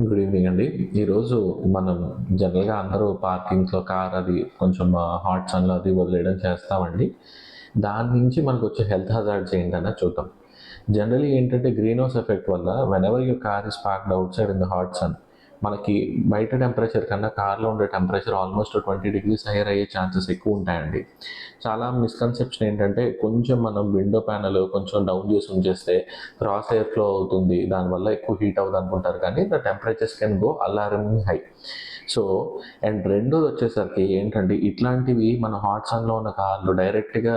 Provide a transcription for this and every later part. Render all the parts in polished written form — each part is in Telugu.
గుడ్ ఈవినింగ్ అండి. ఈరోజు మనం జనరల్‌గా అందరూ పార్కింగ్స్‌లో కార్ అది కొంచెం హాట్ సన్‌లో అది వదిలేయడం చేస్తామండి. దాని నుంచి మనకొచ్చే హెల్త్ హజార్డ్స్ ఏంటన్నది చూద్దాం. జనరల్లీ ఏంటంటే గ్రీన్ హౌస్ ఎఫెక్ట్ వల్ల whenever your car is parked outside in the hot sun మనకి బయట టెంపరేచర్ కన్నా కార్‌లో ఉండే టెంపరేచర్ ఆల్మోస్ట్ 20 డిగ్రీస్ హైయర్ అయ్యే ఛాన్సెస్ ఎక్కువ ఉంటాయండి. చాలా మిస్‌కన్సెప్షన్ ఏంటంటే కొంచెం మనం విండో ప్యానెల్ కొంచెం డౌన్ చేసి ఉంచేస్తే క్రాస్ ఎయిర్ ఫ్లో అవుతుంది. దానివల్ల ఎక్కువ హీట్ అవ్వదనుకుంటారు కానీ the temperatures can go alarming high. So and రెండోది వచ్చేసరికి ఏంటంటే ఇట్లాంటివి మన హాట్ సన్‌లో ఉన్న కార్లు డైరెక్ట్‌గా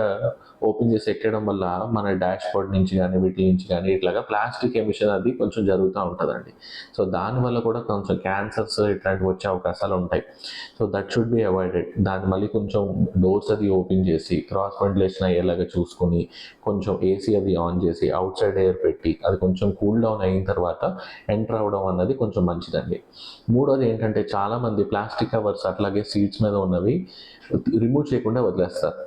ఓపెన్ చేసి ఎక్కడం వల్ల మన డాష్ బోర్డ్ నుంచి కానీ వీటి నుంచి కానీ ఇట్లాగా ప్లాస్టిక్ ఎమిషన్ అది కొంచెం జరుగుతూ ఉంటుందండి. సో దానివల్ల కూడా కొంచెం క్యాన్సర్స్ ఇట్లాంటివి వచ్చే అవకాశాలు ఉంటాయి. So that should be avoided. దాన్ని మళ్ళీ కొంచెం డోర్స్ అది ఓపెన్ చేసి క్రాస్ వెంటిలేషన్ అయ్యేలాగా చూసుకొని కొంచెం ఏసీ అది ఆన్ చేసి అవుట్ సైడ్ ఎయిర్ పెట్టి అది కొంచెం కూల్ డౌన్ అయిన తర్వాత ఎంటర్ అవ్వడం అన్నది కొంచెం మంచిదండి. మూడోది ఏంటంటే చాలామంది ప్లాస్టిక్ కవర్స్ అట్లాగే సీట్స్ మీద ఉన్నవి రిమూవ్ చేయకుండా వదిలేస్తారు.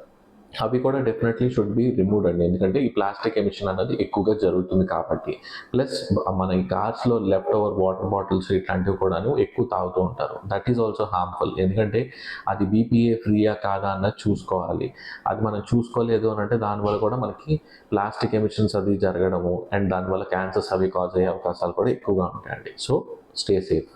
అవి కూడా డెఫినెట్లీ షుడ్ బి రిమూవ్డ్ అండి. ఎందుకంటే ఈ ప్లాస్టిక్ ఎమిషన్ అనేది ఎక్కువగా జరుగుతుంది కాబట్టి. ప్లస్ మన ఈ కార్స్‌లో లెఫ్ట్ ఓవర్ వాటర్ బాటిల్స్ ఇట్లాంటివి కూడాను ఎక్కువ తాగుతూ ఉంటారు. That is also harmful. ఎందుకంటే అది బీపీఏ ఫ్రీయా కాదా అన్నది చూసుకోవాలి. అది మనం చూసుకోలేదు అని అంటే దానివల్ల కూడా మనకి ప్లాస్టిక్ ఎమిషన్స్ అది జరగడము అండ్ దానివల్ల క్యాన్సర్స్ అవి కాజ్ అయ్యే అవకాశాలు కూడా ఎక్కువగా ఉంటాయండి. So stay safe.